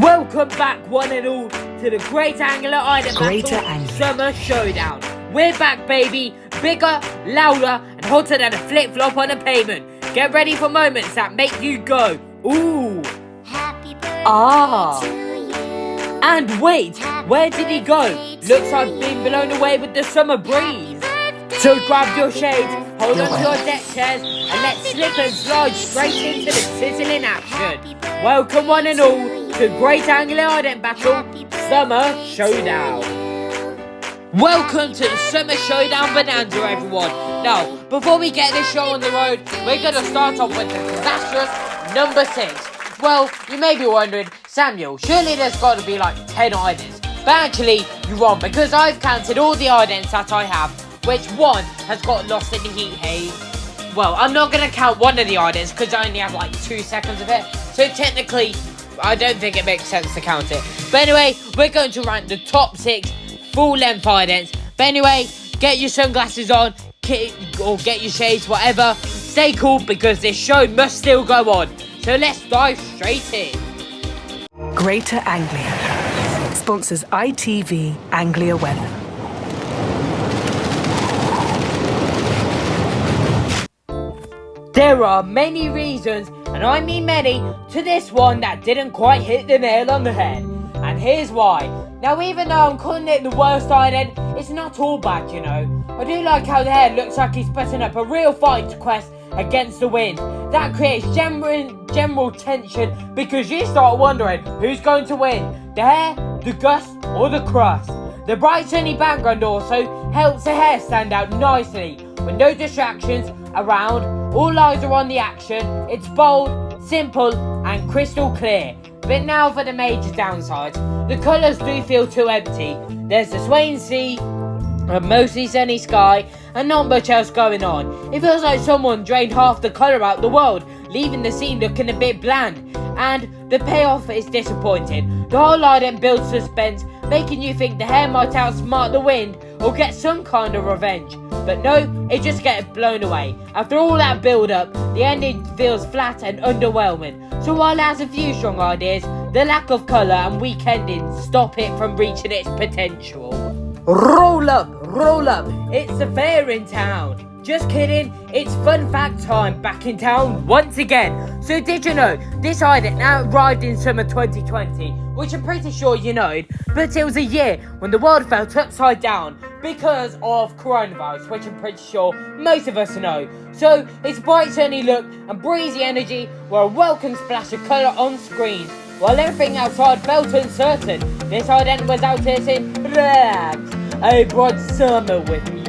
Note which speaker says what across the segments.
Speaker 1: Welcome back, one and all, to the Great Angela Ident Battle Summer Showdown. We're back, baby, bigger, louder, and hotter than a flip-flop on a pavement. Get ready for moments that make you go, ooh,
Speaker 2: Happy birthday
Speaker 1: ah.
Speaker 2: to you.
Speaker 1: And wait, where did he go? Looks like I've been blown away with the summer breeze. So grab your shades, hold on to your deck chairs, and let's slip and slide straight into the sizzling action. Welcome, one and all, to Great Angela Ident Battle Summer Showdown. Welcome to the Summer Showdown Bonanza, everyone. Now, before we get this show on the road, we're going to start off with the disastrous number 6. Well, you may be wondering, Samuel, surely there's got to be like 10 Idents. But actually, you're wrong, because I've counted all the Idents that I have, which one has got lost in the heat haze. Well, I'm not going to count one of the Idents because I only have like 2 seconds of it. So technically, I don't think it makes sense to count it. But anyway, we're going to rank the top 6 full-length Idents. But anyway, get your sunglasses on, or get your shades, whatever. Stay cool because this show must still go on. So let's dive straight in.
Speaker 3: Greater Anglia sponsors ITV Anglia Weather.
Speaker 1: There are many reasons, and I mean many, to this one that didn't quite hit the nail on the head. And here's why. Now, even though I'm calling it the worst ident, it's not all bad, you know. I do like how the hair looks like he's putting up a real fight quest against the wind. That creates general tension because you start wondering who's going to win, the hair, the gust, or the crust. The bright sunny background also helps the hair stand out nicely with no distractions around. All eyes are on the action. It's bold, simple, and crystal clear. But now for the major downsides. The colours do feel too empty. There's the swaying sea, a mostly sunny sky, and not much else going on. It feels like someone drained half the colour out the world, leaving the scene looking a bit bland. And the payoff is disappointing. The whole ident builds suspense, making you think the hair might outsmart the wind or get some kind of revenge. But no, it just gets blown away. After all that build-up, the ending feels flat and underwhelming. So while it has a few strong ideas, the lack of colour and weak endings stop it from reaching its potential. Roll up, it's the fair in town. Just kidding, it's fun fact time back in town once again. So did you know, this ident now arrived in summer 2020, which I'm pretty sure you know, but it was a year when the world felt upside down because of coronavirus, which I'm pretty sure most of us know. So its bright sunny look and breezy energy were a welcome splash of colour on screen. While everything outside felt uncertain, this ident was out here saying, relax, I brought summer with me.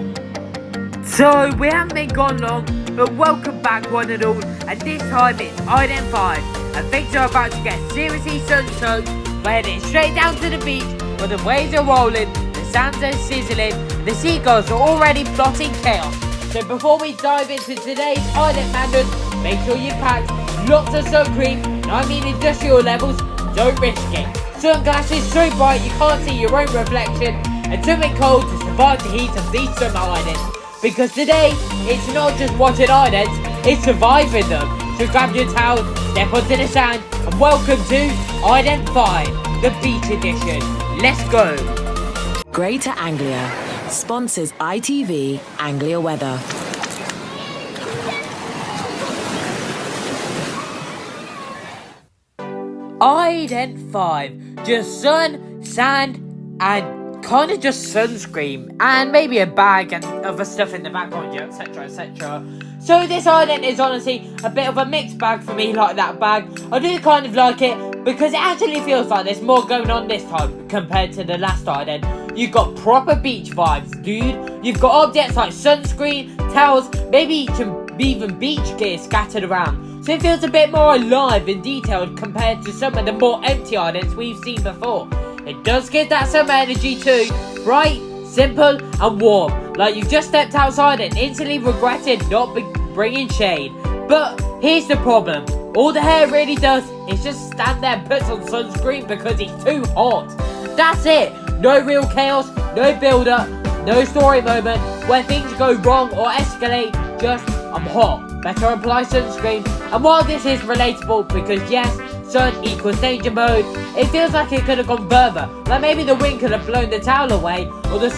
Speaker 1: So we haven't been gone long, but welcome back one and all, and this time it's Ident 5, and things are about to get seriously sun-soaked. We're heading straight down to the beach, where the waves are rolling, the sands are sizzling, the seagulls are already plotting chaos. So before we dive into today's Ident madness, make sure you pack lots of sun cream, and I mean industrial levels, don't risk it. Sunglasses so bright you can't see your own reflection, and something cold to survive the heat of these summer idents. Because today, it's not just watching idents, it's surviving them. So grab your towel, step onto the sand, and welcome to Ident 5, the beach edition. Let's go.
Speaker 3: Greater Anglia sponsors ITV Anglia Weather.
Speaker 1: Ident 5, just sun, sand, and kind of just sunscreen, and maybe a bag and other stuff in the background, yeah, etc, etc. So this ident is honestly a bit of a mixed bag for me, like that bag. I do kind of like it because it actually feels like there's more going on this time compared to the last ident. You've got proper beach vibes, dude. You've got objects like sunscreen, towels, maybe even beach gear scattered around. So it feels a bit more alive and detailed compared to some of the more empty idents we've seen before. It does give that summer energy too, bright, simple and warm, like you've just stepped outside and instantly regretted not bringing shade. But here's the problem, all the hair really does is just stand there and put on sunscreen because it's too hot. That's it, no real chaos, no build up, no story moment where things go wrong or escalate, just I'm hot, better apply sunscreen. And while this is relatable because yes, sun equals danger mode. It feels like it could have gone further, like maybe the wind could have blown the towel away, or the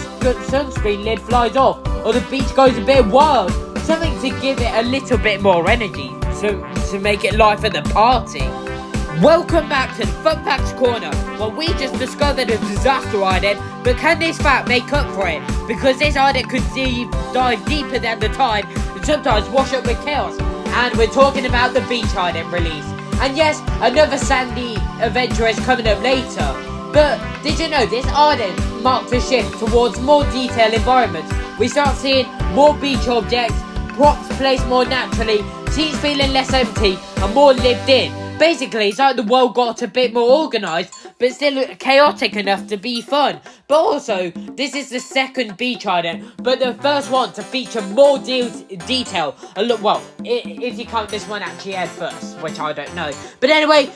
Speaker 1: sunscreen lid flies off, or the beach goes a bit wild. Something to give it a little bit more energy, to make it life at the party. Welcome back to the Fun Facts Corner, where we just discovered a disaster ident, but can this fact make up for it? Because this ident could dive deeper than the tide and sometimes wash up with chaos. And we're talking about the beach ident release. And yes, another sandy adventure is coming up later. But did you know this ident marked a shift towards more detailed environments? We start seeing more beach objects, props placed more naturally, seats feeling less empty and more lived in. Basically, it's like the world got a bit more organised, but still chaotic enough to be fun. But also, this is the second beach ident, but the first one to feature more detail. Look, well, if you count this one actually as first, which I don't know. But anyway,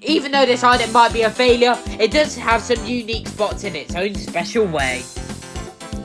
Speaker 1: even though this ident might be a failure, it does have some unique spots in its own special way.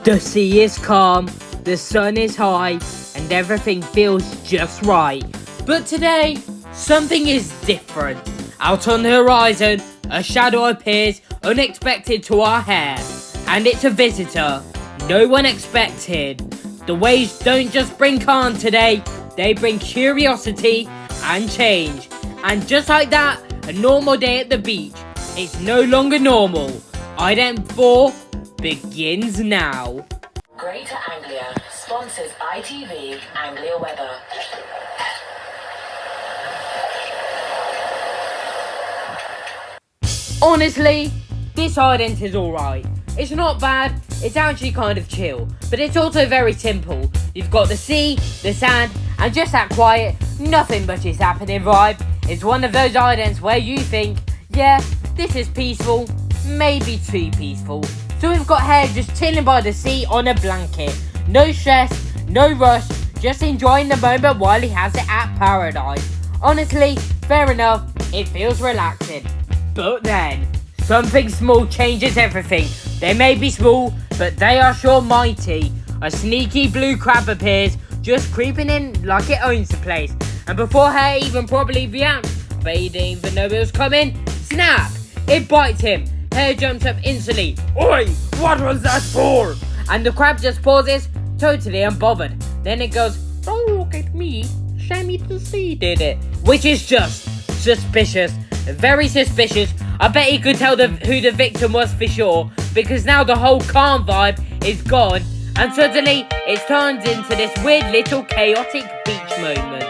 Speaker 1: The sea is calm, the sun is high, and everything feels just right. But today, something is different. Out on the horizon, a shadow appears unexpected to our hair. And it's a visitor no one expected. The waves don't just bring calm today, they bring curiosity and change. And just like that, a normal day at the beach, it's no longer normal. Ident 4 begins now.
Speaker 3: Greater Anglia sponsors ITV Anglia Weather.
Speaker 1: Honestly, this ident is alright. It's not bad, it's actually kind of chill, but it's also very simple. You've got the sea, the sand, and just that quiet, nothing much is happening vibe. It's one of those idents where you think, yeah, this is peaceful, maybe too peaceful. So we've got hair just chilling by the sea on a blanket. No stress, no rush, just enjoying the moment while he has it at paradise. Honestly, fair enough, it feels relaxing. But then, something small changes everything. They may be small, but they are sure mighty. A sneaky blue crab appears, just creeping in like it owns the place. And before Hair even probably reacts, but he didn't even know it was coming, snap! It bites him. Hair jumps up instantly. Oi! What was that for? And the crab just pauses, totally unbothered. Then it goes, don't look at me. Shammy to see did it. Which is just suspicious. Very suspicious. I bet he could tell who the victim was for sure, because now the whole calm vibe is gone, and suddenly it's turned into this weird little chaotic beach moment.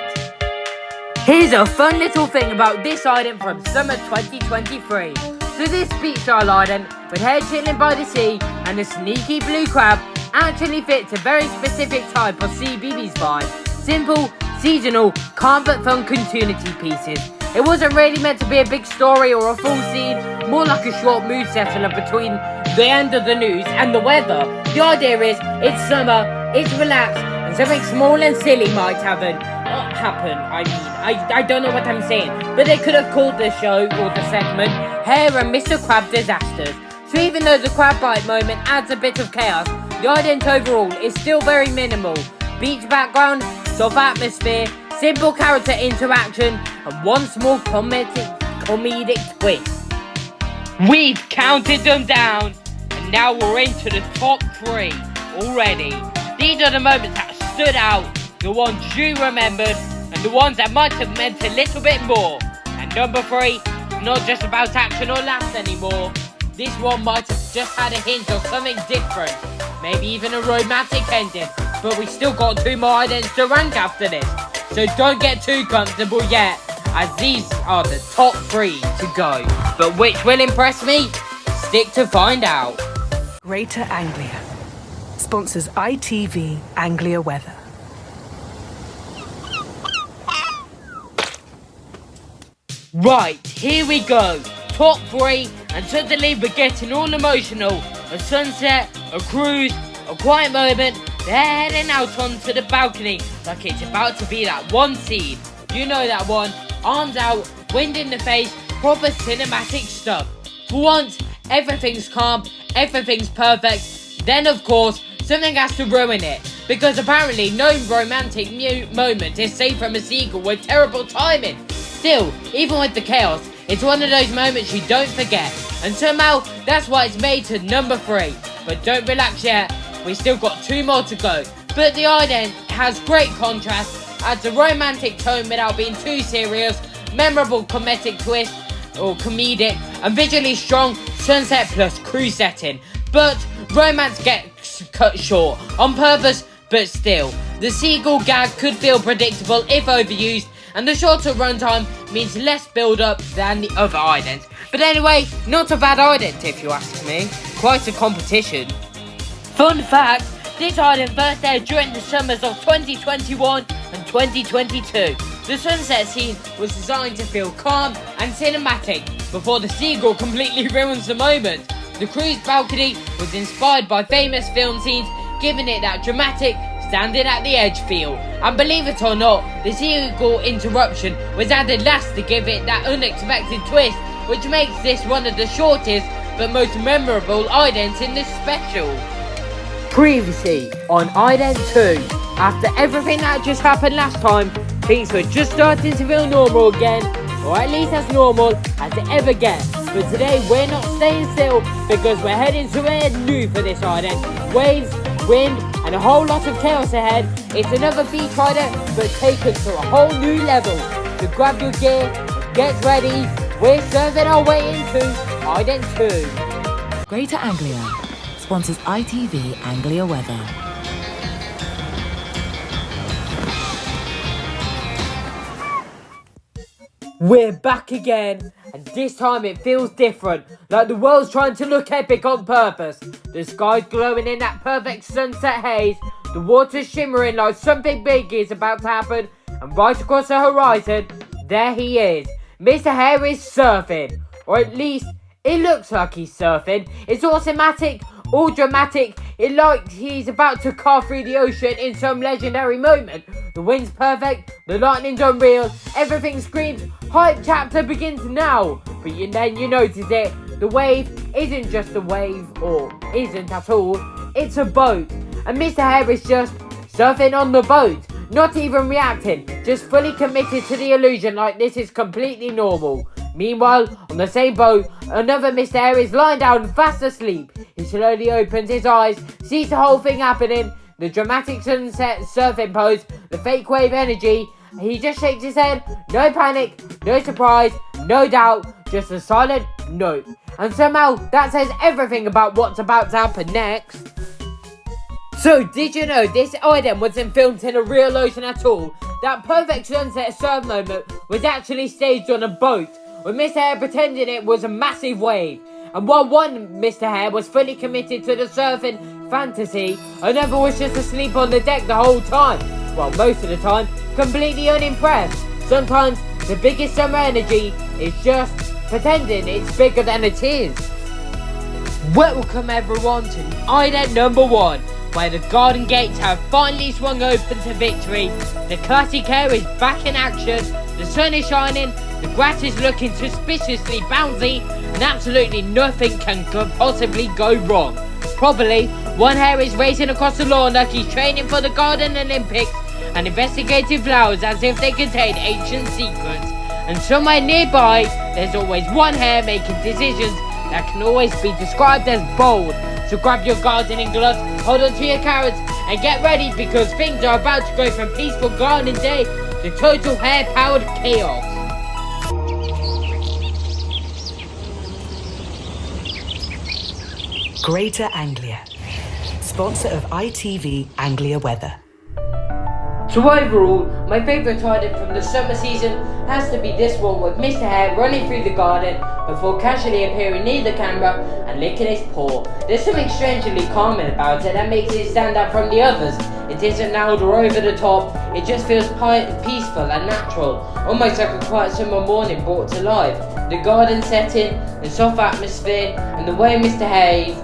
Speaker 1: Here's a fun little thing about this ident from summer 2023. So this beach style ident, with hair chilling by the sea and a sneaky blue crab, actually fits a very specific type of CBeebies vibe. Simple, seasonal, calm but fun continuity pieces. It wasn't really meant to be a big story or a full scene, more like a short mood settler between the end of the news and the weather. The idea is, it's summer, it's relaxed, and something small and silly might happen. I don't know what I'm saying, but they could have called the show or the segment Hair and Mr. Crab Disasters. So even though the crab bite moment adds a bit of chaos, the ident overall is still very minimal. Beach background, soft atmosphere, simple character interaction, and one small comedic twist. We've counted them down, and now we're into the top 3 already. These are the moments that stood out, the ones you remembered, and the ones that might have meant a little bit more. And number 3, not just about action or laughs anymore. This one might have just had a hint of something different, maybe even a romantic ending, but we still got 2 more idents to rank after this. So don't get too comfortable yet, as these are the top 3 to go. But which will impress me? Stick to find out.
Speaker 3: Greater Anglia sponsors ITV Anglia Weather.
Speaker 1: Right, here we go. Top 3, and suddenly we're getting all emotional. A sunset, a cruise, a quiet moment. They're heading out onto the balcony like it's about to be that one scene. You know that one. Arms out, wind in the face, proper cinematic stuff. For once, everything's calm, everything's perfect. Then of course, something has to ruin it. Because apparently no romantic moment is safe from a seagull with terrible timing. Still, even with the chaos, It's one of those moments you don't forget, and somehow that's why it's made to number 3. But don't relax yet, we still got 2 more to go. But the Ident has great contrast, adds a romantic tone without being too serious, memorable comedic twist, and visually strong sunset plus crew setting. But romance gets cut short, on purpose, but still. The seagull gag could feel predictable if overused, and the shorter runtime means less build-up than the other Idents. But anyway, not a bad Ident if you ask me. Quite a competition. Fun fact, this Ident first aired during the summers of 2021 and 2022. The sunset scene was designed to feel calm and cinematic before the seagull completely ruins the moment. The crew's balcony was inspired by famous film scenes, giving it that dramatic, standing at the edge feel. And believe it or not, the seagull interruption was added last to give it that unexpected twist, which makes this one of the shortest but most memorable Idents in this special. Previously on Ident 2, after everything that just happened last time, things were just starting to feel normal again, or at least as normal as it ever gets. But today we're not staying still because we're heading somewhere new for this Ident. Waves, wind, and a whole lot of chaos ahead. It's another beach rider, but taken to a whole new level. So grab your gear, get ready. We're serving our way into Ident 2.
Speaker 2: Greater Anglia sponsors ITV Anglia Weather.
Speaker 1: We're back again, and this time it feels different, like the world's trying to look epic on purpose. The sky's glowing in that perfect sunset haze, the water's shimmering like something big is about to happen, and right across the horizon, there he is. Mr. Hare is surfing, or at least it looks like he's surfing. It's all cinematic, all dramatic, it's like he's about to carve through the ocean in some legendary moment. The wind's perfect, the lightning's unreal, everything screams, hype chapter begins now. But then you notice it, the wave isn't just a wave, or isn't at all, it's a boat. And Mr. Hare is just surfing on the boat, not even reacting, just fully committed to the illusion like this is completely normal. Meanwhile, on the same boat, another Mr. Hare is lying down fast asleep. He slowly opens his eyes, sees the whole thing happening, the dramatic sunset surfing pose, the fake wave energy. He just shakes his head, no panic, no surprise, no doubt, just a silent note. And somehow, that says everything about what's about to happen next. So, did you know this Ident wasn't filmed in a real ocean at all? That perfect sunset surf moment was actually staged on a boat, with Mr. Hare pretending it was a massive wave. And while one Mr. Hare was fully committed to the surfing fantasy, another was just asleep on the deck the whole time, while most of the time, completely unimpressed. Sometimes, the biggest summer energy is just pretending it's bigger than it is. Welcome everyone to Ident number 1, where the garden gates have finally swung open to victory. The classic air is back in action, the sun is shining, the grass is looking suspiciously bouncy, and absolutely nothing can possibly go wrong. Probably, one hare is racing across the lawn like he's training for the Garden Olympics, and investigating flowers as if they contain ancient secrets. And somewhere nearby, there's always one hare making decisions that can always be described as bold. So grab your gardening gloves, hold on to your carrots, and get ready because things are about to go from peaceful garden day to total hare-powered chaos.
Speaker 2: Greater Anglia, sponsor of ITV Anglia Weather.
Speaker 1: So overall, my favourite Ident from the summer season has to be this one with Mr. Hare running through the garden before casually appearing near the camera and licking his paw. There's something strangely calming about it that makes it stand out from the others. It isn't loud or over the top, it just feels peaceful and natural, almost like a quiet summer morning brought to life. The garden setting, the soft atmosphere, and the way Mr. Hare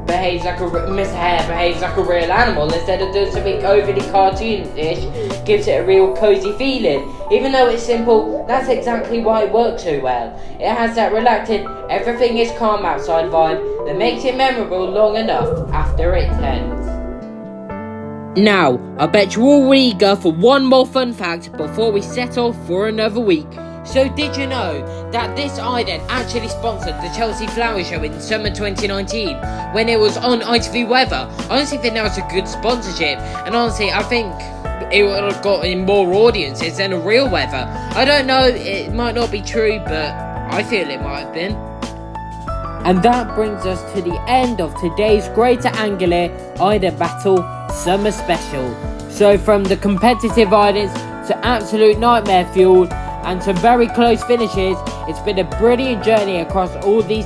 Speaker 1: behaves like a real animal instead of doing something overly cartoonish gives it a real cozy feeling. Even though it's simple, that's exactly why it works so well. It has that relaxing, everything is calm outside vibe that makes it memorable long enough after it ends. Now, I bet you're all eager for one more fun fact before we set off for another week. So did you know that this Ident actually sponsored the Chelsea Flower Show in summer 2019 when it was on ITV Weather? I honestly think that was a good sponsorship, and honestly I think it would have gotten more audiences than a real weather. I don't know, it might not be true, but I feel it might have been. And that brings us to the end of today's Greater Anglia Ident Battle Summer Special. So from the competitive Idents to absolute nightmare fuel and to very close finishes, it's been a brilliant journey across all of these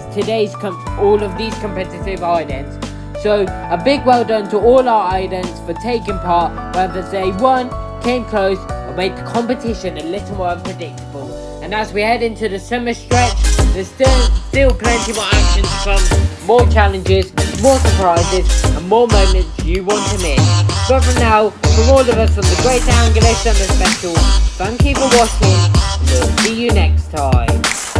Speaker 1: competitive Idents. So a big well done to all our Idents for taking part, whether they won, came close, or made the competition a little more unpredictable. And as we head into the summer stretch, there's still plenty more action to come, more challenges, more surprises, and more moments you want to miss. But for now, from all of us on the Greater Anglia Summer Special, thank you for watching, and we'll see you next time.